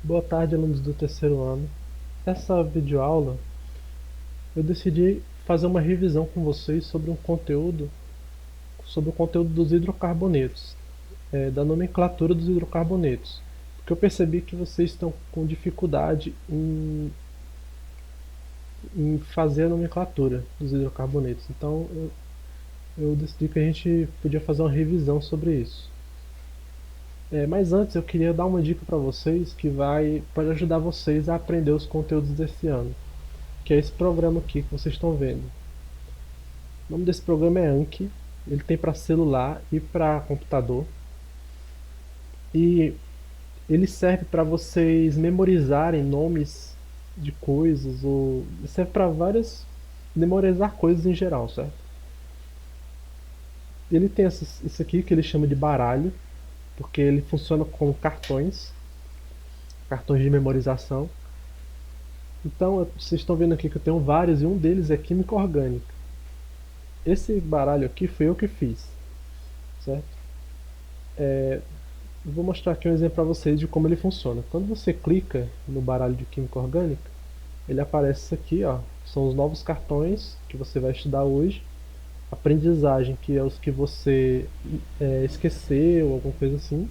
Boa tarde, alunos do terceiro ano. Nessa videoaula, eu decidi fazer uma revisão com vocês sobre o conteúdo dos hidrocarbonetos, da nomenclatura dos hidrocarbonetos, porque eu percebi que vocês estão com dificuldade em fazer a nomenclatura dos hidrocarbonetos. Então, eu decidi que a gente podia fazer uma revisão sobre isso. Mas antes, eu queria dar uma dica para vocês pode ajudar vocês a aprender os conteúdos desse ano, que é esse programa aqui que vocês estão vendo. O nome desse programa é Anki. Ele tem para celular e para computador. E ele serve para vocês memorizarem nomes de coisas ou serve para várias memorizar coisas em geral, certo? Ele tem isso aqui que ele chama de baralho, porque ele funciona com cartões de memorização. Então, vocês estão vendo aqui que eu tenho vários e um deles é química orgânica. Esse baralho aqui foi eu que fiz, certo? Eu vou mostrar aqui um exemplo para vocês de como ele funciona. Quando você clica no baralho de química orgânica, ele aparece isso aqui, ó. São os novos cartões que você vai estudar hoje. Aprendizagem, que é os que você esqueceu, alguma coisa assim.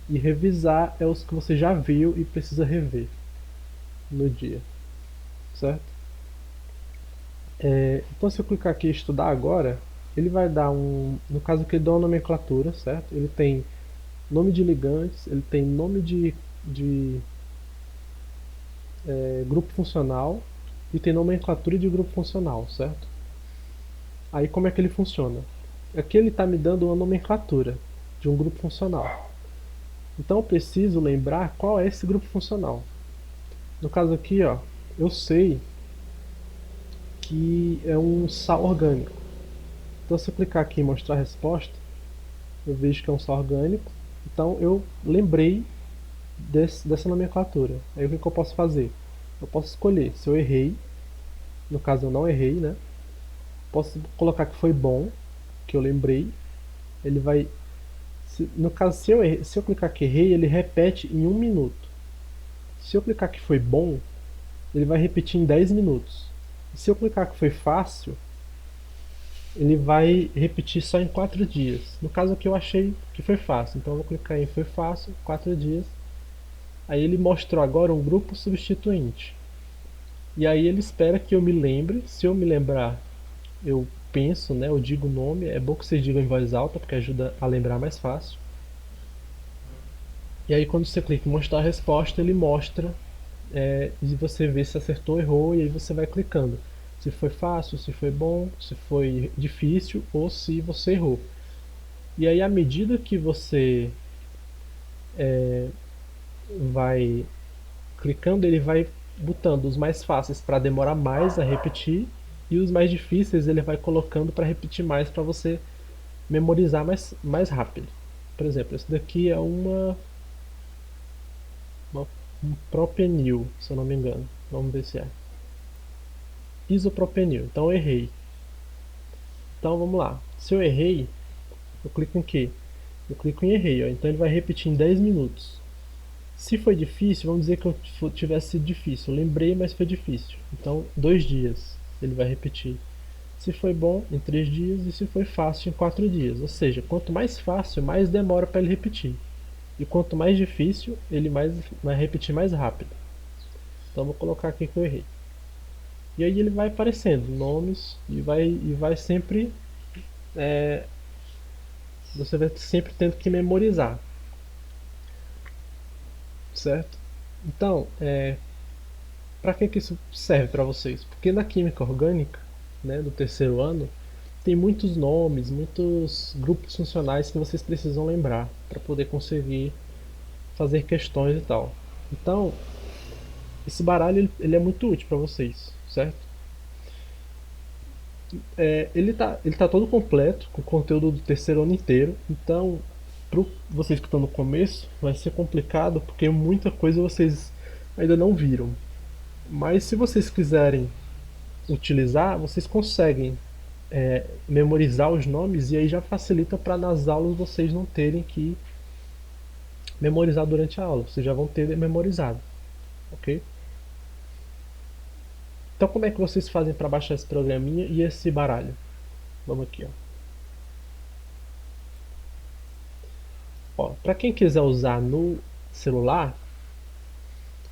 E revisar é os que você já viu e precisa rever no dia, certo? Então se eu clicar aqui em estudar agora, ele vai dar no caso aqui ele dá uma nomenclatura, certo? Ele tem nome de ligantes, ele tem nome de grupo funcional e tem nomenclatura de grupo funcional, certo? Aí como é que ele funciona? Aqui ele está me dando uma nomenclatura de um grupo funcional. Então eu preciso lembrar qual é esse grupo funcional. No caso aqui, ó, eu sei que é um sal orgânico. Então se eu clicar aqui em mostrar a resposta, eu vejo que é um sal orgânico. Então eu lembrei dessa nomenclatura. Aí o que eu posso fazer? Eu posso escolher se eu errei, no caso eu não errei, né? Posso colocar que foi bom, que eu lembrei. Ele vai. No caso, se eu clicar que errei, ele repete em 1 minuto. Se eu clicar que foi bom, ele vai repetir em 10 minutos. E se eu clicar que foi fácil, ele vai repetir só em 4 dias. No caso aqui eu achei que foi fácil, então eu vou clicar em foi fácil, 4 dias. Aí ele mostrou agora um grupo substituinte. E aí ele espera que eu me lembre. Se eu me lembrar, eu penso, né? Eu digo o nome. É bom que vocês digam em voz alta, porque ajuda a lembrar mais fácil. E aí quando você clica em mostrar a resposta, ele mostra e você vê se acertou ou errou, e aí você vai clicando. Se foi fácil, se foi bom, se foi difícil ou se você errou. E aí à medida que você vai clicando, ele vai botando os mais fáceis para demorar mais a repetir e os mais difíceis ele vai colocando para repetir mais para você memorizar mais rápido. Por exemplo, esse daqui é um propenil, se eu não me engano. Vamos ver se é. Isopropenil. Então eu errei. Então vamos lá. Se eu errei, eu clico em quê? Eu clico em errei. Ó. Então ele vai repetir em 10 minutos. Se foi difícil, vamos dizer que eu tivesse sido difícil. Eu lembrei, mas foi difícil. Então, 2 dias ele vai repetir. Se foi bom, em 3 dias. E se foi fácil, em 4 dias. Ou seja, quanto mais fácil, mais demora para ele repetir. E quanto mais difícil, ele vai repetir mais rápido. Então, vou colocar aqui que eu errei. E aí ele vai aparecendo nomes e vai sempre. Você vai sempre tendo que memorizar, certo? Então, para que isso serve para vocês? Porque na química orgânica, né, do terceiro ano, tem muitos nomes, muitos grupos funcionais que vocês precisam lembrar para poder conseguir fazer questões e tal. Então, esse baralho ele é muito útil para vocês, certo? Ele tá todo completo, com o conteúdo do terceiro ano inteiro. Então, para vocês que estão no começo, vai ser complicado porque muita coisa vocês ainda não viram. Mas se vocês quiserem utilizar, vocês conseguem memorizar os nomes e aí já facilita para nas aulas vocês não terem que memorizar durante a aula, vocês já vão ter memorizado, ok? Então como é que vocês fazem para baixar esse programinha e esse baralho? Vamos aqui, ó. Para quem quiser usar no celular,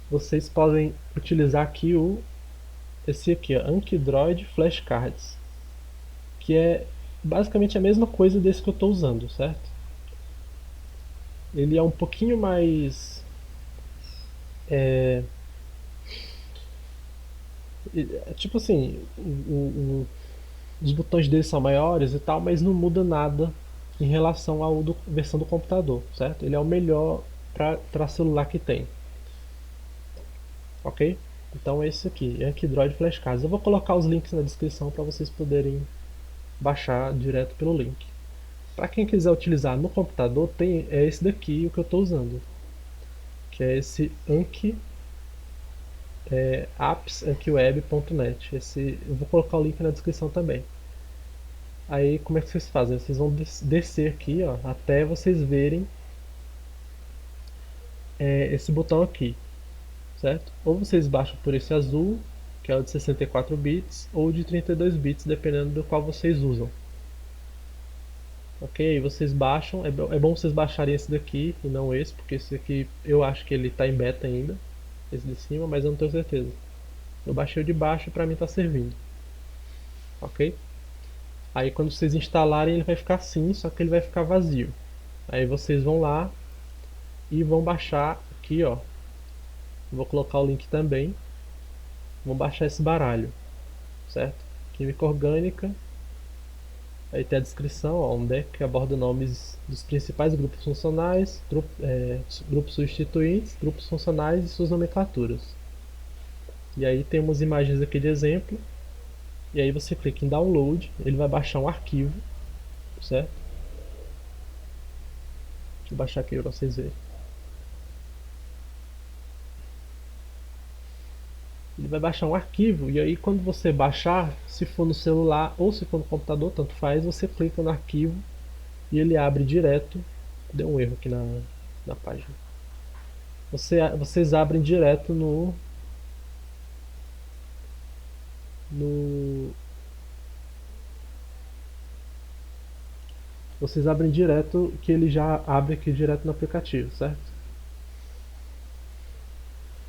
vocês podem utilizar aqui esse aqui, ó, Ankydroid Flashcards, que é basicamente a mesma coisa desse que eu estou usando, certo? Ele é um pouquinho mais tipo assim, os botões dele são maiores e tal, mas não muda nada em relação à versão do computador, certo? Ele é o melhor para celular que tem, ok? Então é esse aqui, Ankydroid Flashcards. Eu vou colocar os links na descrição para vocês poderem baixar direto pelo link. Para quem quiser utilizar no computador, é esse daqui o que eu estou usando, que é esse Anki appsankiweb.net. Eu vou colocar o link na descrição também. Aí como é que vocês fazem? Vocês vão descer aqui, ó, até vocês verem esse botão aqui, certo? Ou vocês baixam por esse azul, que é o de 64 bits, ou de 32 bits, dependendo do qual vocês usam. Ok? Vocês baixam, é bom vocês baixarem esse daqui e não esse, porque esse aqui eu acho que ele está em beta ainda, esse de cima, mas eu não tenho certeza. Eu baixei o de baixo e para mim está servindo, ok? Aí quando vocês instalarem ele vai ficar assim, só que ele vai ficar vazio. Aí vocês vão lá e vão baixar aqui, ó. Vou colocar o link também. Vão baixar esse baralho, certo? Química orgânica. Aí tem a descrição, ó, um deck que aborda nomes dos principais grupos funcionais, grupos substituintes, grupos funcionais e suas nomenclaturas. E aí tem umas imagens aqui de exemplo. E aí você clica em download, ele vai baixar um arquivo, certo? Deixa eu baixar aqui para vocês verem. Ele vai baixar um arquivo e aí quando você baixar, se for no celular ou se for no computador, tanto faz, você clica no arquivo e ele abre direto. Deu um erro aqui na página. Vocês abrem direto no vocês abrem direto que ele já abre aqui direto no aplicativo, certo?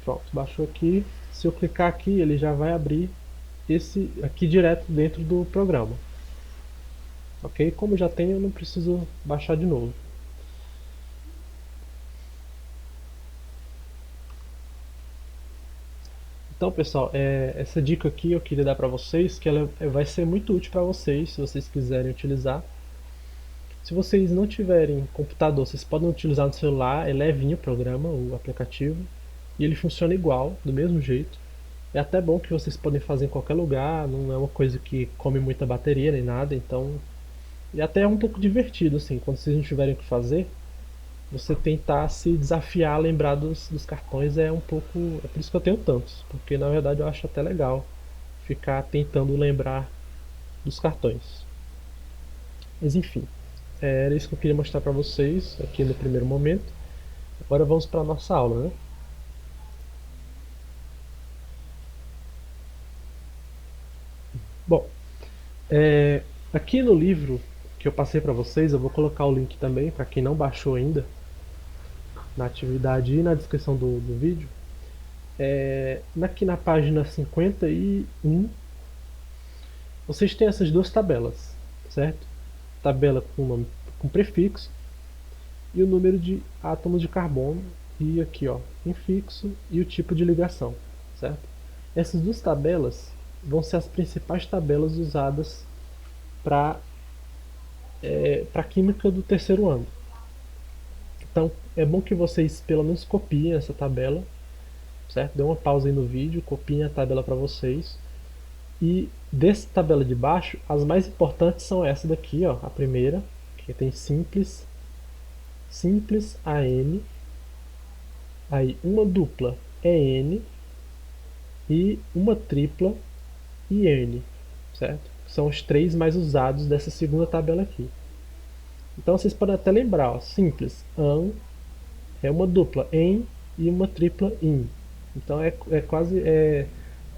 Pronto, baixou aqui. Se eu clicar aqui, ele já vai abrir esse aqui direto dentro do programa. Ok? Como já tem, eu não preciso baixar de novo. Então, pessoal, essa dica aqui eu queria dar para vocês, que ela vai ser muito útil para vocês, se vocês quiserem utilizar. Se vocês não tiverem computador, vocês podem utilizar no celular, é levinho o programa, o aplicativo, e ele funciona igual, do mesmo jeito. É até bom que vocês podem fazer em qualquer lugar, não é uma coisa que come muita bateria nem nada, então... E até é um pouco divertido, assim, quando vocês não tiverem o que fazer, você tentar se desafiar a lembrar dos cartões é um pouco... É por isso que eu tenho tantos, porque na verdade eu acho até legal ficar tentando lembrar dos cartões. Mas enfim, era isso que eu queria mostrar para vocês aqui no primeiro momento. Agora vamos para a nossa aula, né? Bom, aqui no livro que eu passei para vocês, eu vou colocar o link também para quem não baixou ainda na atividade e na descrição do vídeo. Aqui na página 51, vocês têm essas duas tabelas, certo? Tabela com nome, com prefixo e o número de átomos de carbono e aqui, ó, infixo e o tipo de ligação, certo? Essas duas tabelas vão ser as principais tabelas usadas para para química do terceiro ano. Então é bom que vocês pelo menos copiem essa tabela, certo? Dê uma pausa aí no vídeo, copiem a tabela para vocês. E dessa tabela de baixo, as mais importantes são essa daqui, ó, a primeira, que tem simples AN, aí uma dupla EN e uma tripla IN, certo? São os três mais usados dessa segunda tabela aqui. Então vocês podem até lembrar, ó, simples AN, é uma dupla, en e uma tripla in. Então é quase,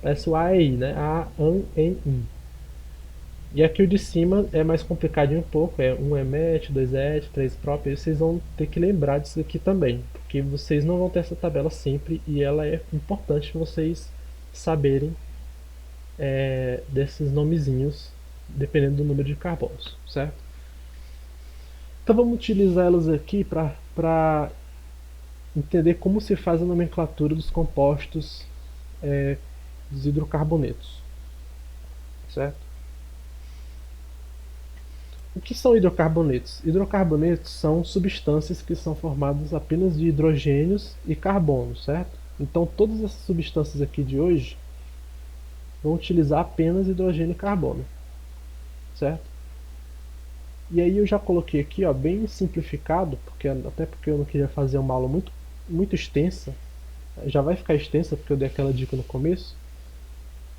parece o A e I, né? A, an, en, in. E aqui o de cima é mais complicadinho um pouco, é um emet, dois et, três prop, e vocês vão ter que lembrar disso aqui também, porque vocês não vão ter essa tabela sempre e ela é importante vocês saberem desses nomezinhos, dependendo do número de carbonos, certo? Então vamos utilizar elas aqui para entender como se faz a nomenclatura dos compostos dos hidrocarbonetos, certo? O que são hidrocarbonetos? Hidrocarbonetos são substâncias que são formadas apenas de hidrogênios e carbono, certo? Então todas essas substâncias aqui de hoje vão utilizar apenas hidrogênio e carbono, certo? E aí eu já coloquei aqui, ó, bem simplificado, até porque eu não queria fazer uma aula muito extensa. Já vai ficar extensa porque eu dei aquela dica no começo,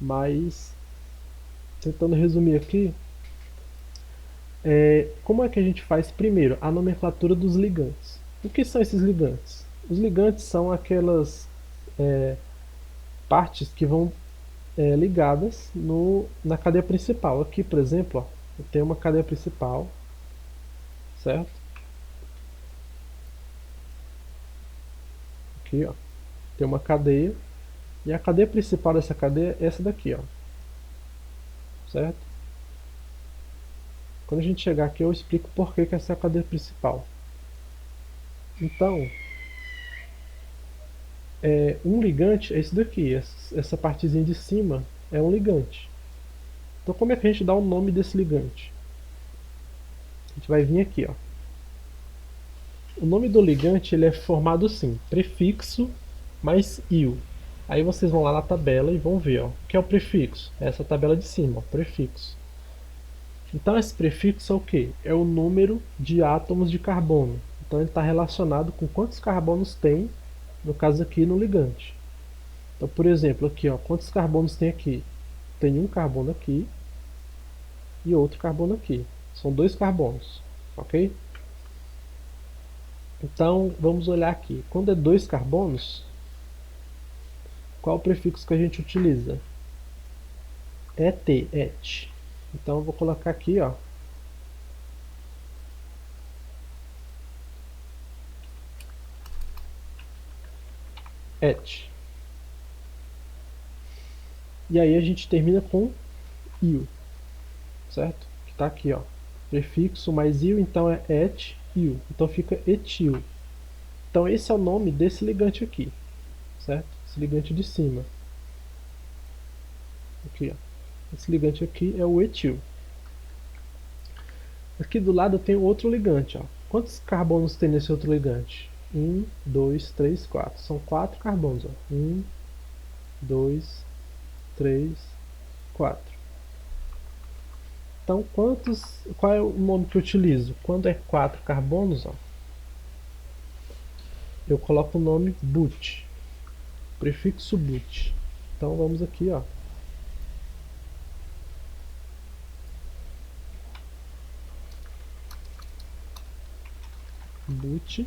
mas tentando resumir aqui, como é que a gente faz primeiro a nomenclatura dos ligantes? O que são esses ligantes? Os ligantes são aquelas partes que vão ligadas na cadeia principal. Aqui, por exemplo, ó, eu tenho uma cadeia principal, certo? Aqui, ó, tem uma cadeia e a cadeia principal dessa cadeia é essa daqui, ó, certo? Quando a gente chegar aqui eu explico por que essa é a cadeia principal. Então, um ligante é isso daqui, essa partezinha de cima é um ligante. Então como é que a gente dá o nome desse ligante? A gente vai vir aqui, ó. O nome do ligante ele é formado assim, prefixo mais -io. Aí vocês vão lá na tabela e vão ver, ó, o que é o prefixo. É essa tabela de cima, ó, prefixo. Então esse prefixo é o que? É o número de átomos de carbono. Então ele está relacionado com quantos carbonos tem, no caso aqui, no ligante. Então, por exemplo, aqui, ó, quantos carbonos tem aqui? Tem um carbono aqui e outro carbono aqui. São dois carbonos, ok? Então, vamos olhar aqui. Quando é dois carbonos, qual é o prefixo que a gente utiliza? Et, et. Então, eu vou colocar aqui, ó, et. E aí a gente termina com io, certo? Que está aqui, ó, prefixo mais io, então é et, io. Então fica etil. Então esse é o nome desse ligante aqui, certo? Esse ligante de cima. Aqui, ó. Esse ligante aqui é o etil. Aqui do lado eu tenho outro ligante, ó. Quantos carbonos tem nesse outro ligante? 1, 2, 3, 4. São 4 carbonos, ó. 1, 2, 3, 4. Então, qual é o nome que eu utilizo? Quando é 4 carbonos, ó, eu coloco o nome but, prefixo but. Então, vamos aqui, ó. But,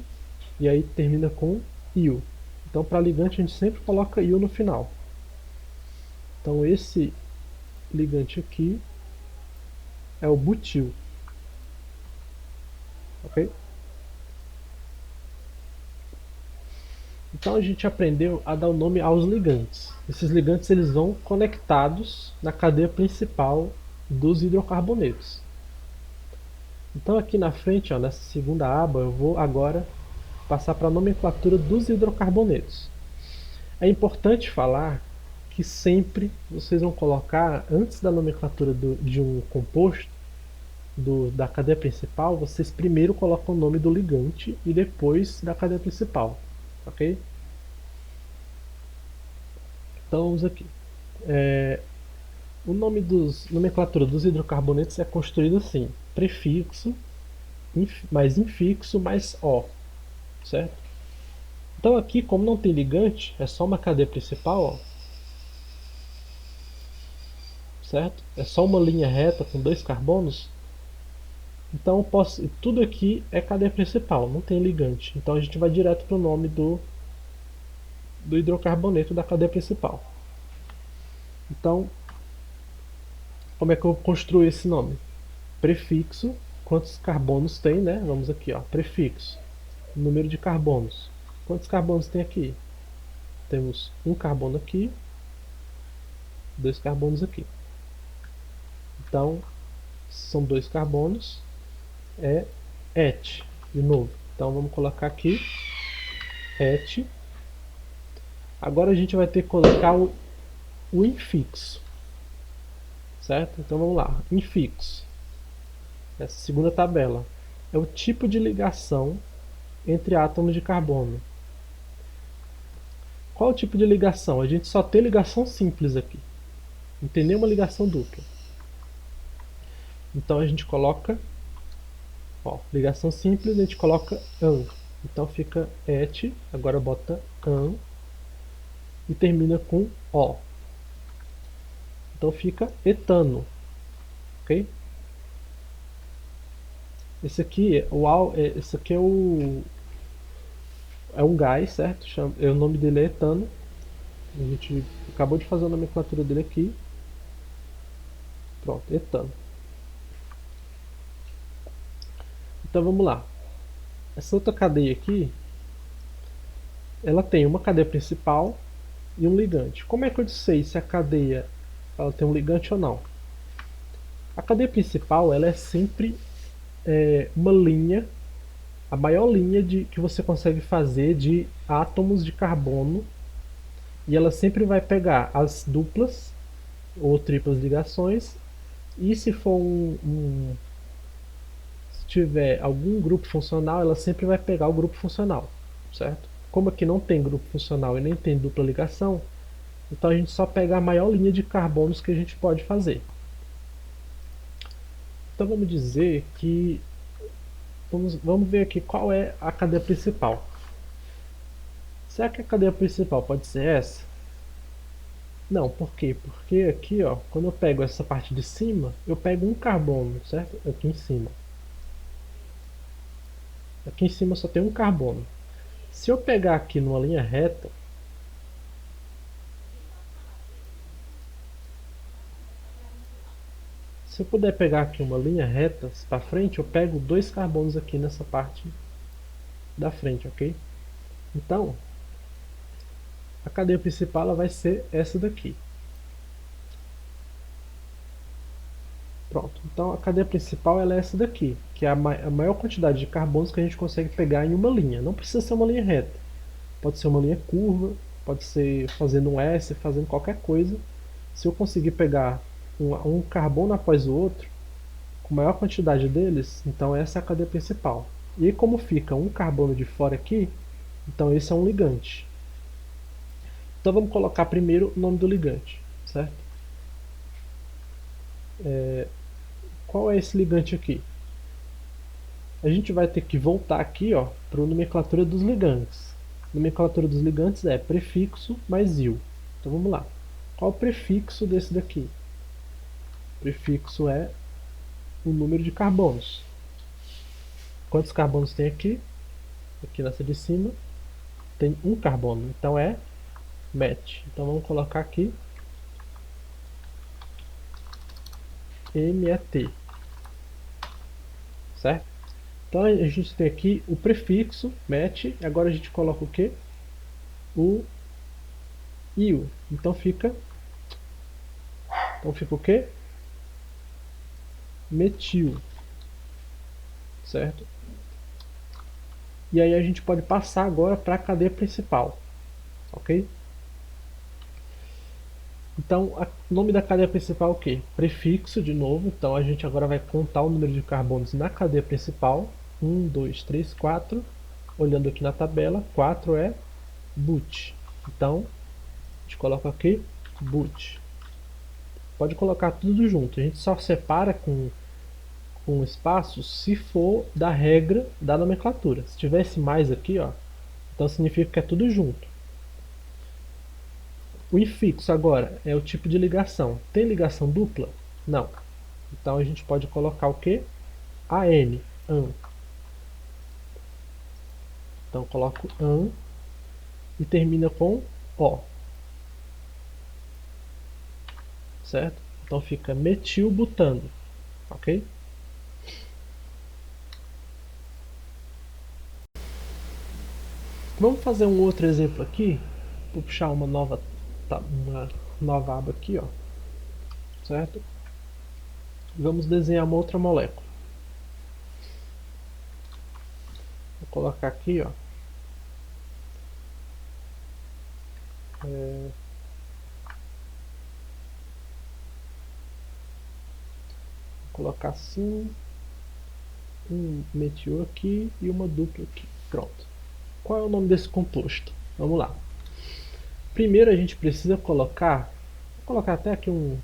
e aí termina com io. Então, para ligante, a gente sempre coloca io no final. Então, esse ligante aqui é o butil. Ok? Então a gente aprendeu a dar o nome aos ligantes. Esses ligantes eles vão conectados na cadeia principal dos hidrocarbonetos. Então aqui na frente, ó, nessa segunda aba, eu vou agora passar para a nomenclatura dos hidrocarbonetos. É importante falar que sempre vocês vão colocar, antes da nomenclatura de um composto, da cadeia principal, vocês primeiro colocam o nome do ligante e depois da cadeia principal, ok? Então vamos aqui. O nome nomenclatura dos hidrocarbonetos é construído assim: prefixo mais infixo mais O, certo? Então aqui, como não tem ligante, é só uma cadeia principal, ó, certo? É só uma linha reta com dois carbonos. Então tudo aqui é cadeia principal, não tem ligante. Então a gente vai direto para o nome do hidrocarboneto da cadeia principal. Então, como é que eu construo esse nome? Prefixo, quantos carbonos tem, né? Vamos aqui, ó, prefixo, número de carbonos. Quantos carbonos tem aqui? Temos um carbono aqui, dois carbonos aqui. Então, são dois carbonos, é et, de novo. Então vamos colocar aqui et. Agora a gente vai ter que colocar o infixo, certo? Então vamos lá, infixo. Essa segunda tabela é o tipo de ligação entre átomos de carbono. Qual é o tipo de ligação? A gente só tem ligação simples aqui, não tem nenhuma ligação dupla. Então a gente coloca, ó, ligação simples, a gente coloca an. Então fica et, agora bota an e termina com o. Então fica etano, ok? Esse aqui, esse aqui é um gás, certo? O nome dele é etano. A gente acabou de fazer a nomenclatura dele aqui. Pronto, etano. Então vamos lá. Essa outra cadeia aqui, ela tem uma cadeia principal e um ligante. Como é que eu sei se a cadeia ela tem um ligante ou não? A cadeia principal ela é sempre uma linha, a maior linha que você consegue fazer de átomos de carbono, e ela sempre vai pegar as duplas ou triplas ligações, e se for se tiver algum grupo funcional, ela sempre vai pegar o grupo funcional, certo? Como aqui não tem grupo funcional e nem tem dupla ligação, então a gente só pega a maior linha de carbonos que a gente pode fazer. Então vamos dizer que vamos ver aqui qual é a cadeia principal. Será que a cadeia principal pode ser essa? Não, por quê? Porque aqui, ó, quando eu pego essa parte de cima, eu pego um carbono, certo? Aqui em cima. Aqui em cima só tem um carbono. Se eu pegar aqui numa linha reta, se eu puder pegar aqui uma linha reta para frente, eu pego dois carbonos aqui nessa parte da frente, ok? Então, a cadeia principal ela vai ser essa daqui. Pronto. Então a cadeia principal ela é essa daqui, que é a maior quantidade de carbonos que a gente consegue pegar em uma linha. Não precisa ser uma linha reta. Pode ser uma linha curva, pode ser fazendo um S, fazendo qualquer coisa. Se eu conseguir pegar um carbono após o outro, com maior quantidade deles, então essa é a cadeia principal. E como fica um carbono de fora aqui, então esse é um ligante. Então vamos colocar primeiro o nome do ligante, certo? Qual é esse ligante aqui? A gente vai ter que voltar aqui para a nomenclatura dos ligantes. A nomenclatura dos ligantes é prefixo mais il. Então vamos lá. Qual é o prefixo desse daqui? O prefixo é o número de carbonos. Quantos carbonos tem aqui? Aqui nessa de cima tem um carbono, então é met. Então vamos colocar aqui met, certo? Então a gente tem aqui o prefixo met, agora a gente coloca o que? O il. Então fica o que? Metil, certo? E aí a gente pode passar agora para a cadeia principal, ok? Então, o nome da cadeia principal é o que? Prefixo, de novo. Então a gente agora vai contar o número de carbonos na cadeia principal. 1, 2, 3, 4. Olhando aqui na tabela, 4 é but. Então, a gente coloca aqui but. Pode colocar tudo junto. A gente só separa com espaços se for da regra da nomenclatura. Se tivesse mais aqui, ó, então significa que é tudo junto. O infixo agora é o tipo de ligação. Tem ligação dupla? Não. Então a gente pode colocar o que? AN, AN. Então eu coloco AN e termina com O, certo? Então fica metilbutano, ok? Vamos fazer um outro exemplo aqui. Vou puxar uma nova aba aqui, ó, certo? Vamos desenhar uma outra molécula. Vou colocar aqui, ó, vou colocar assim, um metil aqui e uma dupla aqui. Pronto. Qual é o nome desse composto? Vamos lá. Primeiro a gente precisa colocar, vou colocar até aqui um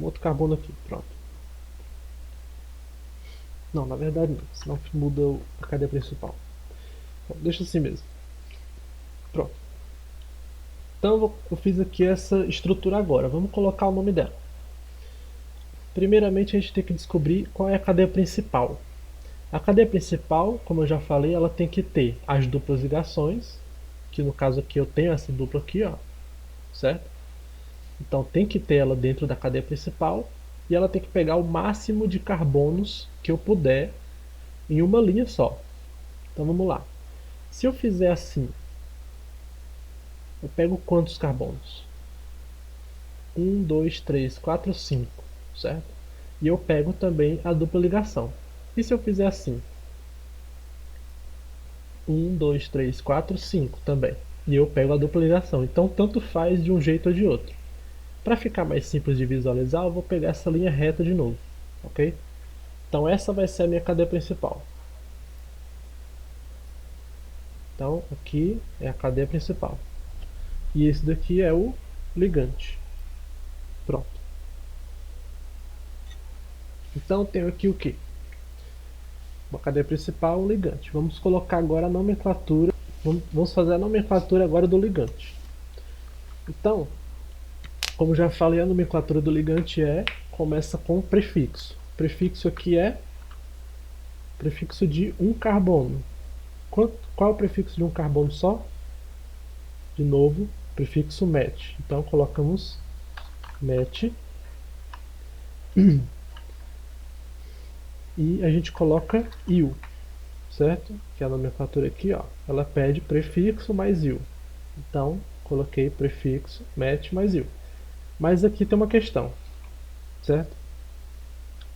outro carbono aqui, pronto. Não, na verdade não, senão muda a cadeia principal. Bom, deixa assim mesmo. Pronto. Então eu fiz aqui essa estrutura agora. Vamos colocar o nome dela. Primeiramente a gente tem que descobrir qual é a cadeia principal. A cadeia principal, como eu já falei, ela tem que ter as duplas ligações, que no caso aqui eu tenho essa dupla aqui, ó, certo? Então tem que ter ela dentro da cadeia principal e ela tem que pegar o máximo de carbonos que eu puder em uma linha só. Então vamos lá. Se eu fizer assim, eu pego quantos carbonos? 1, 2, 3, 4, 5, certo? E eu pego também a dupla ligação. E se eu fizer assim? 1, 2, 3, 4, 5 também. E eu pego a dupla ligação. Então tanto faz de um jeito ou de outro. Para ficar mais simples de visualizar, eu vou pegar essa linha reta de novo, ok? Então essa vai ser a minha cadeia principal. Então aqui é a cadeia principal. E esse daqui é o ligante. Pronto. Então tenho aqui o que? Uma cadeia principal, um ligante. Vamos colocar agora a nomenclatura. Vamos fazer a nomenclatura agora do ligante. Então, como já falei, a nomenclatura do ligante começa com prefixo. O prefixo aqui é prefixo de um carbono. Qual é o prefixo de um carbono só? De novo, prefixo met. Então colocamos met e a gente coloca il, certo? Que é a nomenclatura aqui, ó, ela pede prefixo mais il. Então coloquei prefixo met mais il. Mas aqui tem uma questão, certo?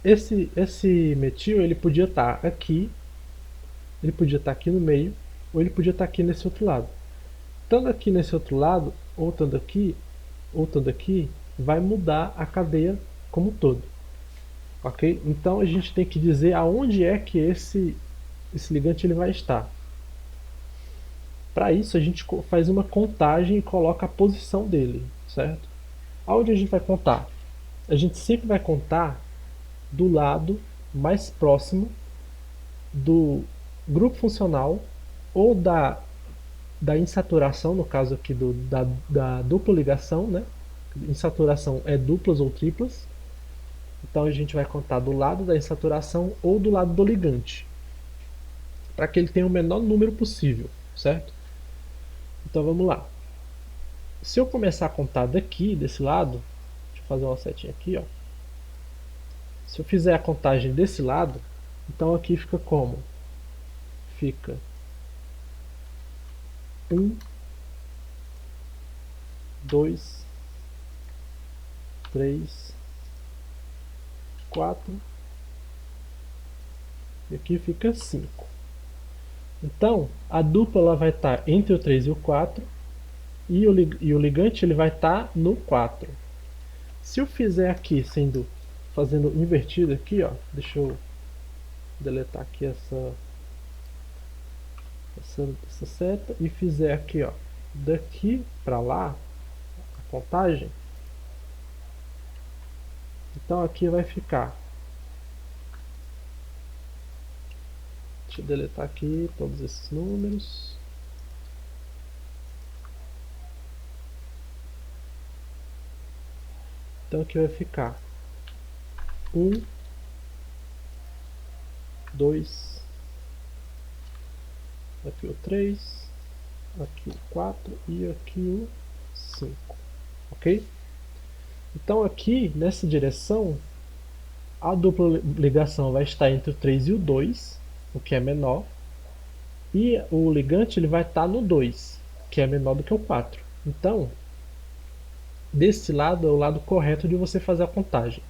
Esse metil ele podia estar aqui, ele podia estar aqui no meio, ou ele podia estar aqui nesse outro lado. Estando aqui nesse outro lado, ou estando aqui, vai mudar a cadeia como um todo. Ok? Então a gente tem que dizer aonde é que esse ligante ele vai estar. Para isso a gente faz uma contagem e coloca a posição dele, certo? Aonde a gente vai contar? A gente sempre vai contar do lado mais próximo do grupo funcional ou da insaturação, no caso aqui da dupla ligação, né? Insaturação é duplas ou triplas. Então a gente vai contar do lado da insaturação ou do lado do ligante, para que ele tenha o menor número possível, certo? Então vamos lá. Se eu começar a contar daqui, desse lado, deixa eu fazer uma setinha aqui, ó. Se eu fizer a contagem desse lado, então aqui fica como? Fica 1, 2, 3, 4 e aqui fica 5. Então a dupla ela vai estar entre o 3 e o 4 e o ligante ele vai estar no 4. Se eu fizer aqui fazendo invertido aqui, ó, deixa eu deletar aqui essa seta e fizer aqui, ó, daqui para lá a contagem, então aqui vai ficar, deixa eu deletar aqui todos esses números, Então aqui vai ficar 1, 2, aqui o 3, aqui o 4 e aqui o 5, ok? Então aqui nessa direção a dupla ligação vai estar entre o 3 e o 2, o que é menor, e o ligante ele vai estar no 2, que é menor do que o 4. Então, desse lado é o lado correto de você fazer a contagem.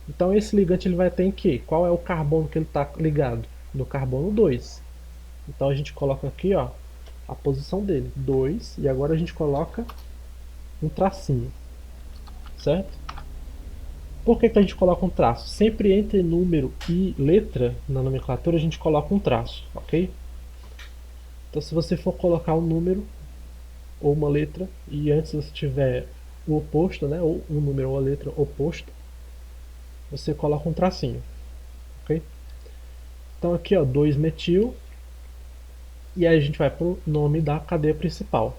Então esse ligante ele vai ter em que? Qual é o carbono que ele está ligado? No carbono 2. Então a gente coloca aqui, ó, a posição dele, 2, e agora a gente coloca um tracinho, certo? Por que a gente coloca um traço? Sempre entre número e letra na nomenclatura a gente coloca um traço, ok? Então se você for colocar um número ou uma letra e antes você tiver o oposto, né, ou um número ou a letra oposto, você coloca um tracinho, ok? Então aqui, ó, 2-metil, e aí a gente vai para o nome da cadeia principal.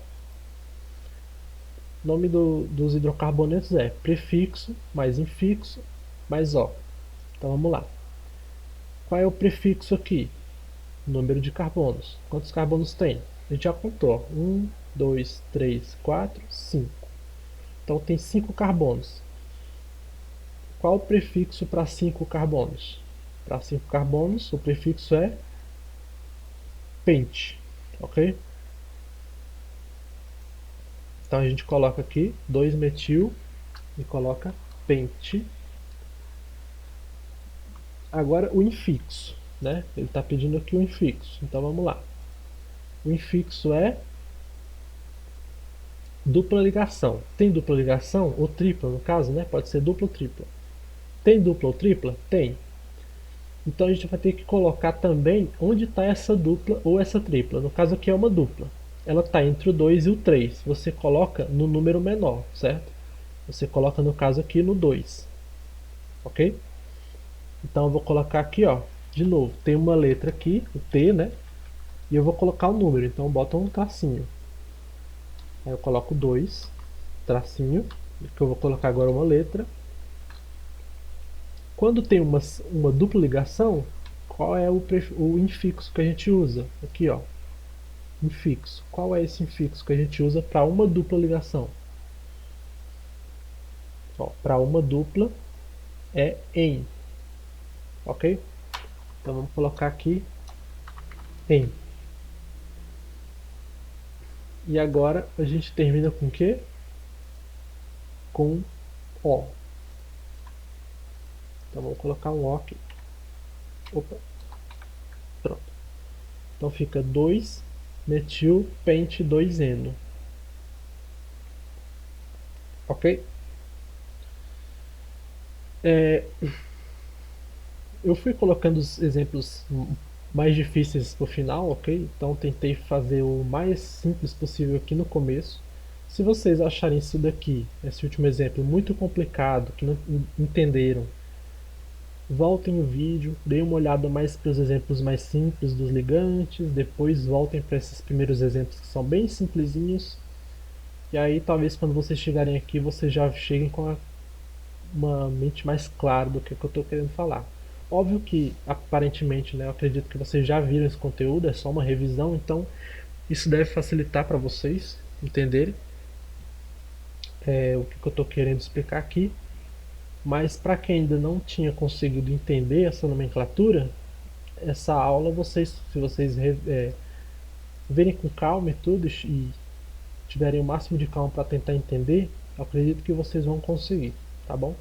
O nome dos hidrocarbonetos é prefixo mais infixo mais O. Então vamos lá. Qual é o prefixo aqui? Número de carbonos. Quantos carbonos tem? A gente já contou. 1, 2, 3, 4, 5. Então tem 5 carbonos. Qual o prefixo para 5 carbonos? Para 5 carbonos, o prefixo é pente, ok? Então a gente coloca aqui 2-metil e coloca pente. Agora o infixo, né? Ele está pedindo aqui o infixo, então vamos lá. O infixo é dupla ligação. Tem dupla ligação? Ou tripla, no caso, né? Pode ser dupla ou tripla. Tem dupla ou tripla? Tem. Então a gente vai ter que colocar também onde está essa dupla ou essa tripla. No caso aqui é uma dupla. Ela está entre o 2 e o 3. Você coloca no número menor, certo? Você coloca no caso aqui no 2. Ok? Então eu vou colocar aqui, ó. De novo, tem uma letra aqui, o T, né? E eu vou colocar o número. Então eu boto um tracinho. Aí eu coloco 2, tracinho, que eu vou colocar agora uma letra. Quando tem uma dupla ligação, qual é o infixo que a gente usa? Aqui, ó, infixo. Qual é esse infixo que a gente usa para uma dupla ligação? Para uma dupla é em, ok? Então vamos colocar aqui em. E agora a gente termina com o quê? Com O. Então vamos colocar um O aqui. Opa, pronto. Então fica 2-metil-pente-2-eno. Ok? Eu fui colocando os exemplos mais difíceis pro final, ok? Então tentei fazer o mais simples possível aqui no começo. Se vocês acharem isso daqui, esse último exemplo, muito complicado, que não entenderam, voltem o vídeo, deem uma olhada mais para os exemplos mais simples dos ligantes, depois voltem para esses primeiros exemplos que são bem simplesinhos. E aí talvez quando vocês chegarem aqui, vocês já cheguem com uma mente mais clara do que eu estou querendo falar. Óbvio que, aparentemente, né, eu acredito que vocês já viram esse conteúdo, é só uma revisão, então isso deve facilitar para vocês entenderem o que eu estou querendo explicar aqui. Mas para quem ainda não tinha conseguido entender essa nomenclatura, essa aula, se vocês verem com calma e tudo, e tiverem o máximo de calma para tentar entender, eu acredito que vocês vão conseguir, tá bom?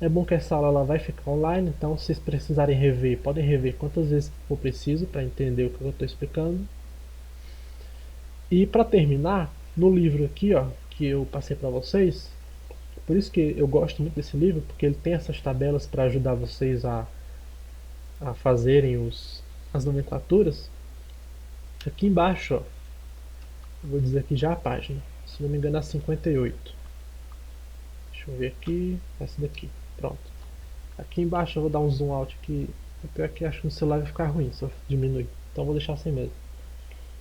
É bom que essa aula ela vai ficar online, então se vocês precisarem rever, podem rever quantas vezes for preciso para entender o que eu estou explicando. E para terminar, no livro aqui, ó, que eu passei para vocês, por isso que eu gosto muito desse livro, porque ele tem essas tabelas para ajudar vocês a fazerem as nomenclaturas. Aqui embaixo, ó, eu vou dizer aqui já a página, se não me engano é a 58. Deixa eu ver aqui, essa daqui, pronto. Aqui embaixo eu vou dar um zoom out aqui. O pior é que acho que no celular vai ficar ruim se eu diminuir. Então eu vou deixar assim mesmo.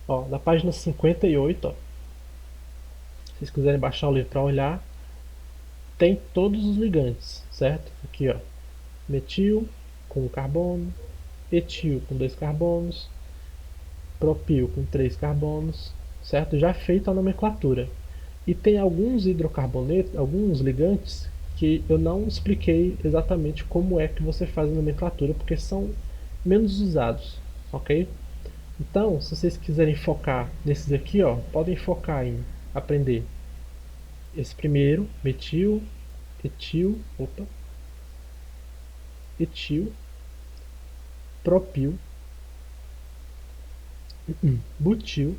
Ó, na página 58, ó, se vocês quiserem baixar o livro para olhar, tem todos os ligantes, certo? Aqui, ó, metil com um carbono, etil com 2 carbonos, propil com 3 carbonos, certo? Já feita a nomenclatura. E tem alguns hidrocarbonetos, alguns ligantes que eu não expliquei exatamente como é que você faz a nomenclatura, porque são menos usados, ok? Então, se vocês quiserem focar nesses aqui, ó, podem focar em aprender esse primeiro, metil, etil, etil, propil, butil,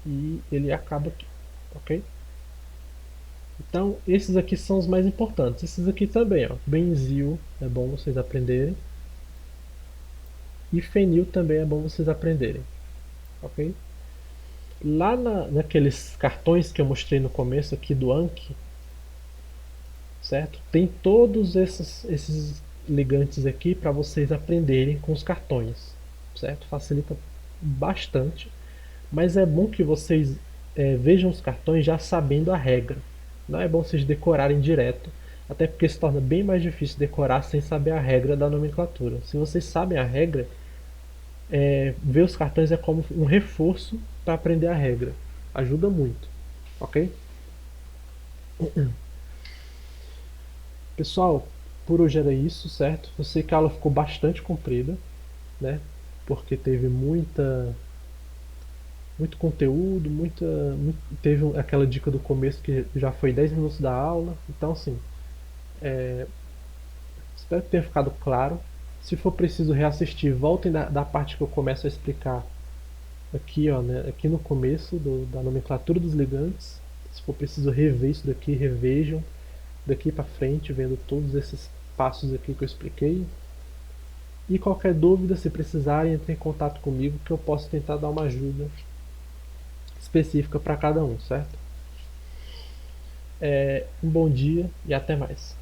e ele acaba aqui, ok? Então, esses aqui são os mais importantes. Esses aqui também, ó, benzil, é bom vocês aprenderem. E fenil também é bom vocês aprenderem, ok? Lá naqueles cartões que eu mostrei no começo aqui do Anki, certo? Tem todos esses ligantes aqui para vocês aprenderem com os cartões, certo? Facilita bastante, mas é bom que vocês vejam os cartões já sabendo a regra. Não é bom vocês decorarem direto, até porque se torna bem mais difícil decorar sem saber a regra da nomenclatura. Se vocês sabem a regra, ver os cartões é como um reforço para aprender a regra. Ajuda muito, ok? Pessoal, por hoje era isso, certo? Eu sei que a aula ficou bastante comprida, né? Porque teve muito conteúdo, teve aquela dica do começo que já foi 10 minutos da aula. Então, assim, espero que tenha ficado claro. Se for preciso reassistir, voltem da parte que eu começo a explicar aqui, ó, né? Aqui no começo da nomenclatura dos ligantes. Se for preciso rever isso daqui, revejam daqui para frente, vendo todos esses passos aqui que eu expliquei. E qualquer dúvida, se precisarem, entre em contato comigo que eu posso tentar dar uma ajuda específica para cada um, certo? Um bom dia e até mais.